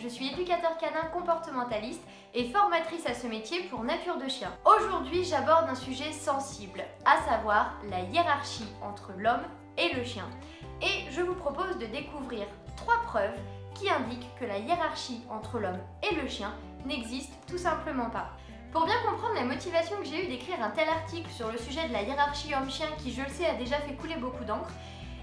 je suis éducateur canin comportementaliste et formatrice à ce métier pour Nature de Chien. Aujourd'hui, j'aborde un sujet sensible, à savoir la hiérarchie entre l'homme et le chien. Et je vous propose de découvrir 3 preuves qui indiquent que la hiérarchie entre l'homme et le chien n'existe tout simplement pas. Pour bien comprendre la motivation que j'ai eue d'écrire un tel article sur le sujet de la hiérarchie homme-chien qui, je le sais, a déjà fait couler beaucoup d'encre,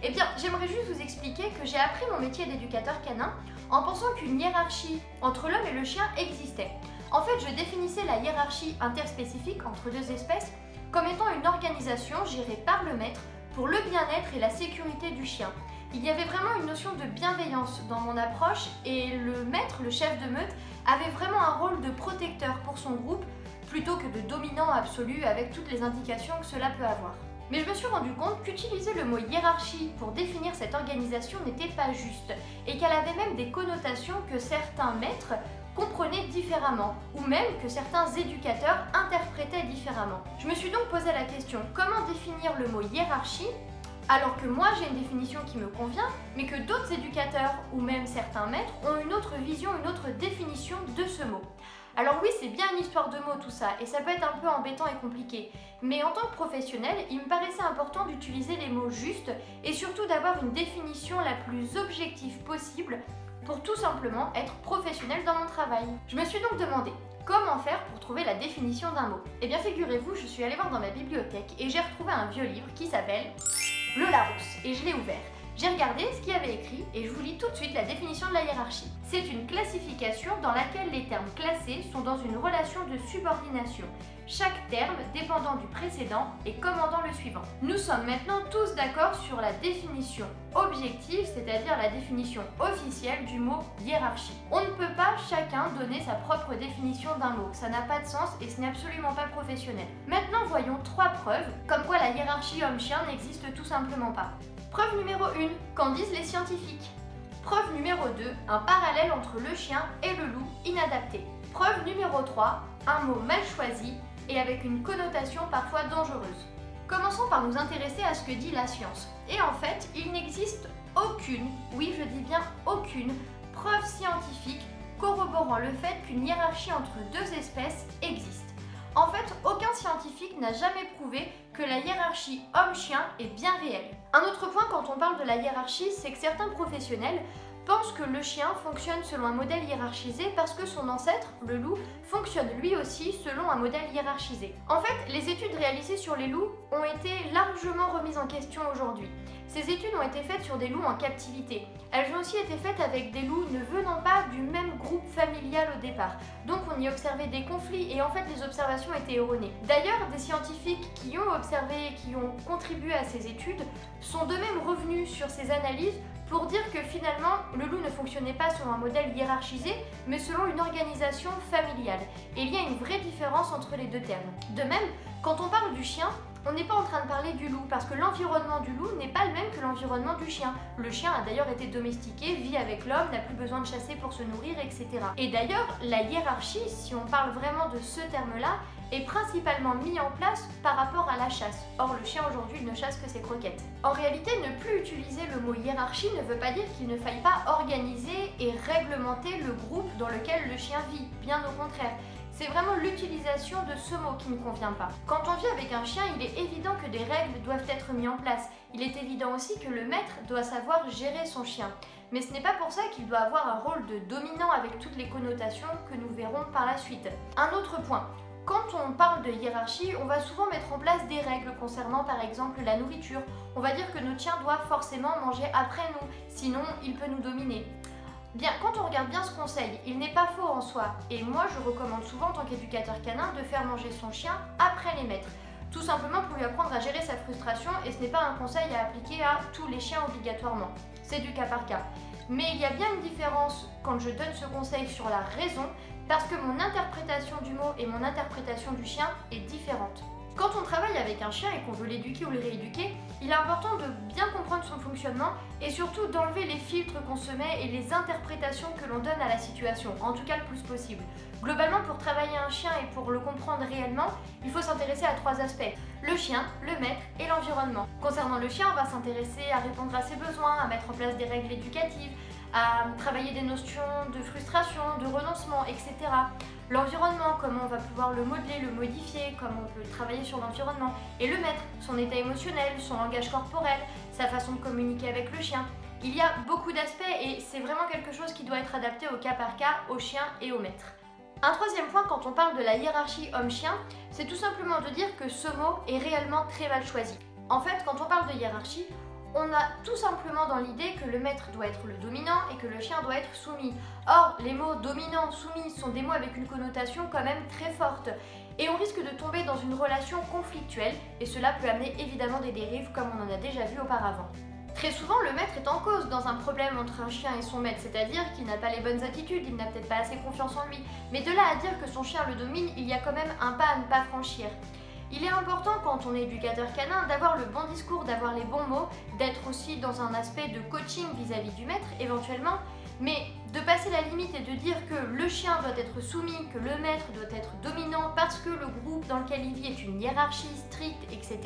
eh bien, j'aimerais juste vous expliquer que j'ai appris mon métier d'éducateur canin en pensant qu'une hiérarchie entre l'homme et le chien existait. En fait, je définissais la hiérarchie interspécifique entre 2 espèces comme étant une organisation gérée par le maître pour le bien-être et la sécurité du chien. Il y avait vraiment une notion de bienveillance dans mon approche et le maître, le chef de meute, avait vraiment un rôle de protecteur pour son groupe plutôt que de dominant absolu avec toutes les indications que cela peut avoir. Mais je me suis rendu compte qu'utiliser le mot hiérarchie pour définir cette organisation n'était pas juste et qu'elle avait même des connotations que certains maîtres comprenaient différemment ou même que certains éducateurs interprétaient différemment. Je me suis donc posé la question, comment définir le mot hiérarchie alors que moi j'ai une définition qui me convient, mais que d'autres éducateurs ou même certains maîtres ont une autre vision, une autre définition de ce mot. Alors oui, c'est bien une histoire de mots tout ça, et ça peut être un peu embêtant et compliqué, mais en tant que professionnel, il me paraissait important d'utiliser les mots justes et surtout d'avoir une définition la plus objective possible pour tout simplement être professionnel dans mon travail. Je me suis donc demandé, comment faire pour trouver la définition d'un mot? Eh bien figurez-vous, je suis allée voir dans ma bibliothèque et j'ai retrouvé un vieux livre qui s'appelle Le Larousse, et je l'ai ouvert. J'ai regardé ce qu'il y avait écrit et je vous lis tout de suite la définition de la hiérarchie. C'est une classification dans laquelle les termes classés sont dans une relation de subordination, chaque terme dépendant du précédent et commandant le suivant. Nous sommes maintenant tous d'accord sur la définition objective, c'est-à-dire la définition officielle du mot hiérarchie. On ne peut pas chacun donner sa propre définition d'un mot, ça n'a pas de sens et ce n'est absolument pas professionnel. Maintenant voyons 3 preuves comme quoi la hiérarchie homme-chien n'existe tout simplement pas. Preuve numéro 1, qu'en disent les scientifiques. Preuve numéro 2, un parallèle entre le chien et le loup inadapté. Preuve numéro 3, un mot mal choisi et avec une connotation parfois dangereuse. Commençons par nous intéresser à ce que dit la science. Et en fait, il n'existe aucune, oui je dis bien aucune, preuve scientifique corroborant le fait qu'une hiérarchie entre 2 espèces existe. En fait, aucun scientifique n'a jamais prouvé que la hiérarchie homme-chien est bien réelle. Un autre point quand on parle de la hiérarchie, c'est que certains professionnels pensent que le chien fonctionne selon un modèle hiérarchisé parce que son ancêtre, le loup, fonctionne lui aussi selon un modèle hiérarchisé. En fait, les études réalisées sur les loups ont été largement remises en question aujourd'hui. Ces études ont été faites sur des loups en captivité. Elles ont aussi été faites avec des loups ne venant pas du même groupe familial au départ. Donc on y observait des conflits et en fait les observations étaient erronées. D'ailleurs, des scientifiques qui ont observé, qui ont contribué à ces études, sont d'eux-mêmes revenus sur ces analyses pour dire que finalement, le loup ne fonctionnait pas selon un modèle hiérarchisé, mais selon une organisation familiale. Et il y a une vraie différence entre les 2 termes. De même, quand on parle du chien, on n'est pas en train de parler du loup, parce que l'environnement du loup n'est pas le même que l'environnement du chien. Le chien a d'ailleurs été domestiqué, vit avec l'homme, n'a plus besoin de chasser pour se nourrir, etc. Et d'ailleurs, la hiérarchie, si on parle vraiment de ce terme-là, est principalement mis en place par rapport à la chasse. Or, le chien aujourd'hui ne chasse que ses croquettes. En réalité, ne plus utiliser le mot hiérarchie ne veut pas dire qu'il ne faille pas organiser et réglementer le groupe dans lequel le chien vit, bien au contraire. C'est vraiment l'utilisation de ce mot qui ne convient pas. Quand on vit avec un chien, il est évident que des règles doivent être mises en place. Il est évident aussi que le maître doit savoir gérer son chien. Mais ce n'est pas pour ça qu'il doit avoir un rôle de dominant avec toutes les connotations que nous verrons par la suite. Un autre point. Quand on parle de hiérarchie, on va souvent mettre en place des règles concernant par exemple la nourriture. On va dire que notre chien doit forcément manger après nous, sinon il peut nous dominer. Bien, quand on regarde bien ce conseil, il n'est pas faux en soi. Et moi, je recommande souvent en tant qu'éducateur canin de faire manger son chien après les maîtres. Tout simplement pour lui apprendre à gérer sa frustration et ce n'est pas un conseil à appliquer à tous les chiens obligatoirement. C'est du cas par cas. Mais il y a bien une différence quand je donne ce conseil sur la raison parce que mon interprétation du mot et mon interprétation du chien est différente. Quand on travaille avec un chien et qu'on veut l'éduquer ou le rééduquer, il est important de bien comprendre son fonctionnement et surtout d'enlever les filtres qu'on se met et les interprétations que l'on donne à la situation, en tout cas le plus possible. Globalement, pour travailler un chien et pour le comprendre réellement, il faut s'intéresser à 3 aspects. Le chien, le maître et l'environnement. Concernant le chien, on va s'intéresser à répondre à ses besoins, à mettre en place des règles éducatives, à travailler des notions de frustration, de renoncement, etc. L'environnement, comment on va pouvoir le modeler, le modifier, comment on peut travailler sur l'environnement. Et le maître, son état émotionnel, son langage corporel, sa façon de communiquer avec le chien. Il y a beaucoup d'aspects et c'est vraiment quelque chose qui doit être adapté au cas par cas, au chien et au maître. Un troisième point quand on parle de la hiérarchie homme-chien, c'est tout simplement de dire que ce mot est réellement très mal choisi. En fait, quand on parle de hiérarchie, on a tout simplement dans l'idée que le maître doit être le dominant et que le chien doit être soumis. Or, les mots dominant, soumis sont des mots avec une connotation quand même très forte. Et on risque de tomber dans une relation conflictuelle et cela peut amener évidemment des dérives comme on en a déjà vu auparavant. Très souvent, le maître est en cause dans un problème entre un chien et son maître, c'est-à-dire qu'il n'a pas les bonnes attitudes, il n'a peut-être pas assez confiance en lui. Mais de là à dire que son chien le domine, il y a quand même un pas à ne pas franchir. Il est important quand on est éducateur canin d'avoir le bon discours, d'avoir les bons mots, d'être aussi dans un aspect de coaching vis-à-vis du maître éventuellement, mais de passer la limite et de dire que le chien doit être soumis, que le maître doit être dominant parce que le groupe dans lequel il vit est une hiérarchie stricte, etc.,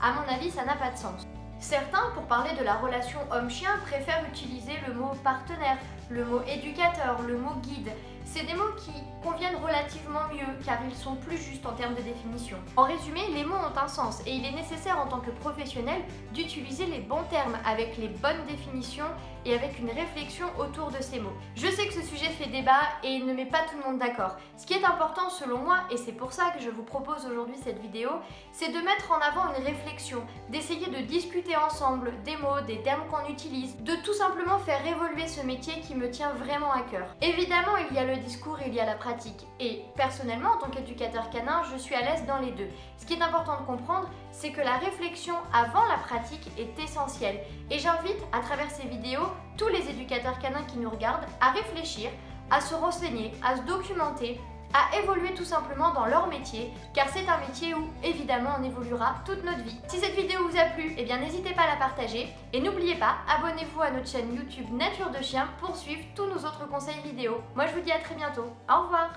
à mon avis, ça n'a pas de sens. Certains, pour parler de la relation homme-chien, préfèrent utiliser le mot partenaire, le mot éducateur, le mot guide. C'est des mots qui conviennent relativement mieux car ils sont plus justes en termes de définition. En résumé, les mots ont un sens et il est nécessaire en tant que professionnel d'utiliser les bons termes avec les bonnes définitions et avec une réflexion autour de ces mots. Je sais que ce sujet fait débat et il ne met pas tout le monde d'accord. Ce qui est important selon moi, et c'est pour ça que je vous propose aujourd'hui cette vidéo, c'est de mettre en avant une réflexion, d'essayer de discuter ensemble des mots, des termes qu'on utilise, de tout simplement faire évoluer ce métier qui me tient vraiment à cœur. Évidemment, il y a le discours et il y a la pratique. Et personnellement, en tant qu'éducateur canin, je suis à l'aise dans les deux. Ce qui est important de comprendre, c'est que la réflexion avant la pratique est essentielle. Et j'invite, à travers ces vidéos, tous les éducateurs canins qui nous regardent à réfléchir, à se renseigner, à se documenter, à évoluer tout simplement dans leur métier, car c'est un métier où, évidemment, on évoluera toute notre vie. Si cette vidéo vous a plu, eh bien n'hésitez pas à la partager, et n'oubliez pas, abonnez-vous à notre chaîne YouTube Nature de Chien pour suivre tous nos autres conseils vidéo. Moi je vous dis à très bientôt, au revoir.